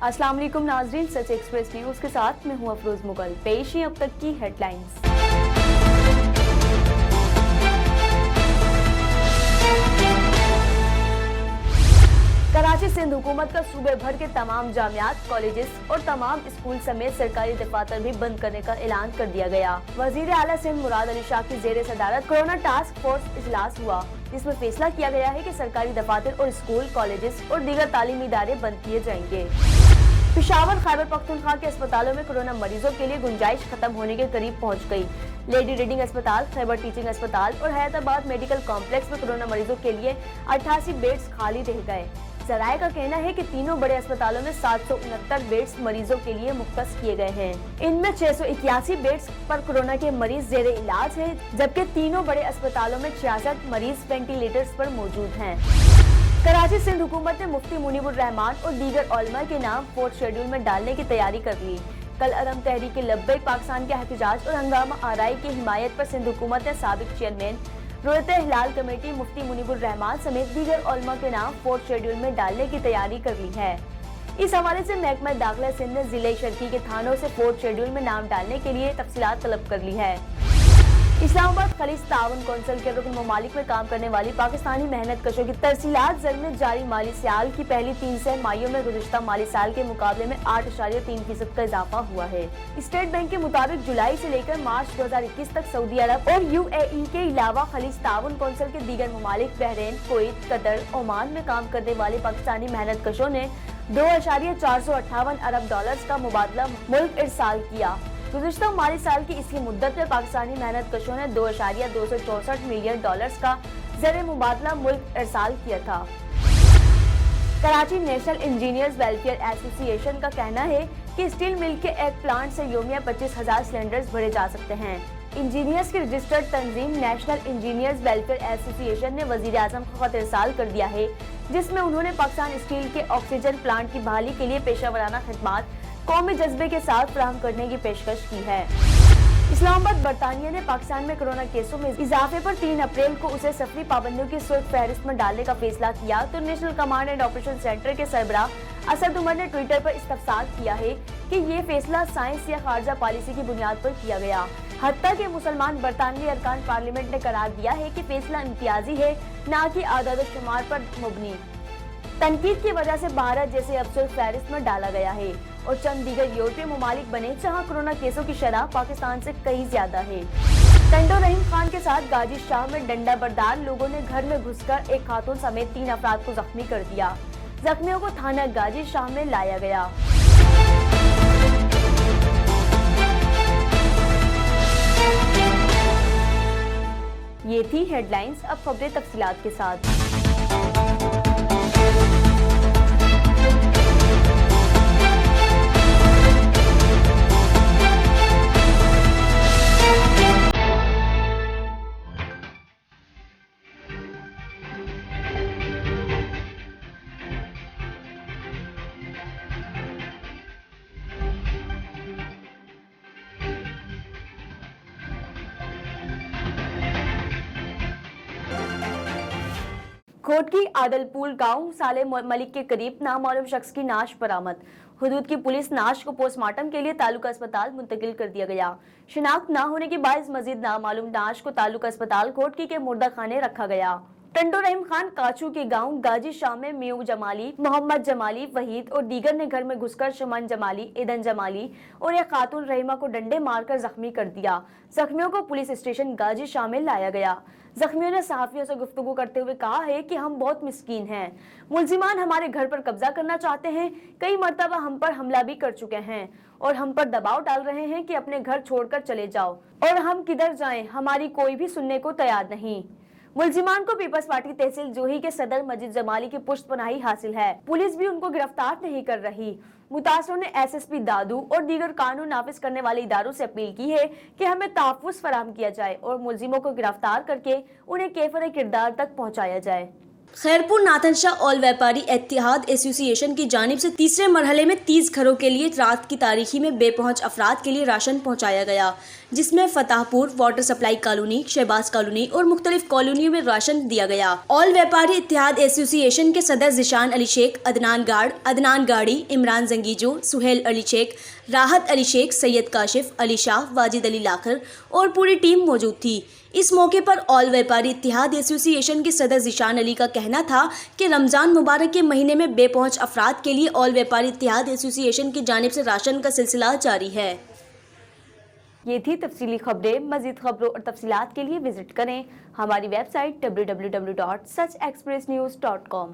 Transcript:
अस्सलाम वालेकुम नाज़रीन, सच एक्सप्रेस न्यूज़ के साथ मैं हूं अफरोज मुगल। पेश है अब तक की हेडलाइंस। कराची सिंध हुकूमत का सूबे भर के तमाम जामियात, कॉलेजेस और तमाम स्कूल समेत सरकारी दफातर भी बंद करने का ऐलान कर दिया गया। वजीर आला सिंध मुराद अली शाह की जेर सदारत कोरोना टास्क फोर्स इजलास हुआ, जिसमें फैसला किया गया है कि सरकारी दफातर और स्कूल, कॉलेजेस और दीगर तालीमी इदारे बंद किए जाएंगे। पेशावर खैबर पख्तूनख्वा के अस्पतालों में कोरोना मरीजों के लिए गुंजाइश खत्म होने के करीब पहुंच गई। लेडी रीडिंग अस्पताल, खैबर टीचिंग अस्पताल और हैदराबाद मेडिकल कॉम्प्लेक्स में कोरोना मरीजों के लिए 88 बेड्स खाली रह गए। जराये का कहना है कि तीनों बड़े अस्पतालों में 769 बेड्स मरीजों के लिए मुख्तस किए गए हैं। इनमें 681 बेड्स पर कोरोना के मरीज जेर इलाज हैं, जबकि तीनों बड़े अस्पतालों में 66 मरीज वेंटिलेटर्स पर मौजूद हैं। कराची सिंध हुकूमत ने मुफ्ती मुनीबुर रहमान और दीगर उलमा के नाम 4th शेड्यूल में डालने की तैयारी कर ली। कल अदम तहरीक लब्बैक पाकिस्तान के एहतजाज और हंगामा आराई की हिमायत पर सिंध हुकूमत ने साबिक चेयरमैन रोयत हिलाल कमेटी मुफ्ती मुनीबुर रहमान समेत दीगर उलमा के नाम 4th शेड्यूल में डालने की तैयारी कर ली है। इस हवाले से महकमा दाखिला सिंध ने जिले शर्की के थानों से 4th शेड्यूल में नाम डालने के लिए तफसीलात तलब कर ली है। इस्लामाबाद खलीज ताउन कौंसिल के रुकन ममालिक में काम करने वाली पाकिस्तानी मेहनत कशों की तरसीलात जर में जारी माली साल की पहली 3 तिमाहियों में गुज़िश्ता माली साल के मुकाबले में 8.3% का इजाफा हुआ है। स्टेट बैंक के मुताबिक जुलाई से लेकर मार्च 2021 तक सऊदी अरब और UAE के अलावा खलीज ताउन कौंसिल के दीगर ममालिक बहरीन, कुवैत, कतर, ओमान में काम करने वाले पाकिस्तानी मेहनत कशों ने 2.458 अरब डॉलर्स का मुबादला मुल्क इरसाल किया। गुज़िश्ता माली साल की इसी मुद्दत में पाकिस्तानी मेहनत कशों ने 2.264 मिलियन डॉलर्स का ज़र मुबादला मुल्क इरसाल किया था। Karachi national engineers welfare association का कहना है कि स्टील मिल के एक प्लांट से योमिया 25,000 सिलेंडर्स भरे जा सकते हैं। इंजीनियर्स की रजिस्टर्ड तंजीम नेशनल इंजीनियर्स वेलफेयर एसोसिएशन ने वजीर आज़म को खत इरसाल कर दिया है, जिसमें उन्होंने पाकिस्तान स्टील के ऑक्सीजन प्लांट की बहाली के लिए पेशा वराना खिदमात कौमी जज्बे के साथ फराहम करने की पेशकश की है। इस्लामाबाद बरतानिया ने पाकिस्तान में कोरोना केसों में इजाफे पर 3 अप्रैल को उसे सफरी पाबंदियों की सुर्ख फहरिस्त में डालने का फैसला किया, तो national command and operation centre के सरबराह असद उमर ने ट्विटर पर इस्तफसार किया है कि ये फैसला साइंस या खारजा पॉलिसी की बुनियाद पर किया गया। हत्ता के मुसलमान बरतानवी अरकान पार्लियामेंट ने करार दिया है कि फैसला इम्तियाजी है, न कि आदाद शुमार पर मुबनी। तनकीद की वजह से भारत जैसे अब सुर्ख फहरिस्त में डाला गया है और चंद दीगर यूरोपीय ममालिक बने जहां कोरोना केसों की शरह पाकिस्तान से कहीं ज्यादा है। टंडो रहीम खान के साथ गाजी शाह में डंडा बरदार लोगों ने घर में घुसकर एक खातून समेत 3 अफराद को जख्मी कर दिया। जख्मियों को थाना गाजी शाह में लाया गया। ये थी हेडलाइंस, अब खबरें तफसीलात के साथ। कोटकी आदलपुर गांव साले मलिक के करीब नामालूम शख्स की नाश बरामद। हुदूद की पुलिस नाश को पोस्टमार्टम के लिए तालुका अस्पताल मुंतकिल कर दिया गया। शिनाख्त न होने के बायस मजीद नामालूम नाश को तालुका अस्पताल कोटकी के मुर्दा खाने रखा गया। टंडो रहीम खान काचू के गांव गाजी शाह में मियां जमाली, मोहम्मद जमाली, वहीद और दीगर ने घर में घुसकर शमन जमाली, ईदन जमाली और एक खातून रहीमा को डंडे मारकर जख्मी कर दिया। जख्मियों को पुलिस स्टेशन गाजी शाह में लाया गया। जख्मियों ने सहाफियों से गुफ्तगू करते हुए कहा है कि हम बहुत मिस्कीन हैं, मुलजिमान हमारे घर पर कब्जा करना चाहते हैं, कई मरतबा हम पर हमला भी कर चुके हैं और हम पर दबाव डाल रहे हैं कि अपने घर छोड़कर चले जाओ, और हम किधर जाएं, हमारी कोई भी सुनने को तैयार नहीं। मुलजिमान को पीपल्स पार्टी तहसील जोही के सदर मजीद जमाली की पुष्ट पनाही हासिल है। पुलिस भी उनको गिरफ्तार नहीं कर रही। मुतासरों ने SSP दादू और दीगर कानून नाफिज करने वाले इदारों से अपील की है कि हमें तहफ़्फ़ुज़ फराहम किया जाए और मुलजिमों को गिरफ्तार करके उन्हें कैफर किरदार तक पहुँचाया जाए। خیرپور ناتھن شاہ آل ویپاری اتحاد ایسوسی ایشن کی جانب سے تیسرے مرحلے میں 30 گھروں کے لیے رات کی تاریکی میں بے پہنچ افراد کے لیے راشن پہنچایا گیا، جس میں Fatehpur, water supply colony, Shahbaz colony اور مختلف کالونیوں میں راشن دیا گیا۔ آل ویپاری اتحاد ایسوسی ایشن کے صدر ذیشان علی شیخ، عدنان گاڑی، عمران زنگیجو، سہیل علی شیخ، راحت علی شیخ، سید کاشف علی شاہ، واجد علی لاکھر اور پوری ٹیم موجود تھی۔ اس موقع پر آل ویپاری اتحاد ایسوسی ایشن کے صدر ذیشان علی کا کہنا تھا کہ رمضان مبارک کے مہینے میں بے پہنچ افراد کے لیے آل ویپاری اتحاد ایسوسی ایشن کی جانب سے راشن کا سلسلہ جاری ہے۔ یہ تھی تفصیلی خبریں۔ مزید خبروں اور تفصیلات کے لیے وزٹ کریں ہماری ویب سائٹ www.suchexpressnews.com۔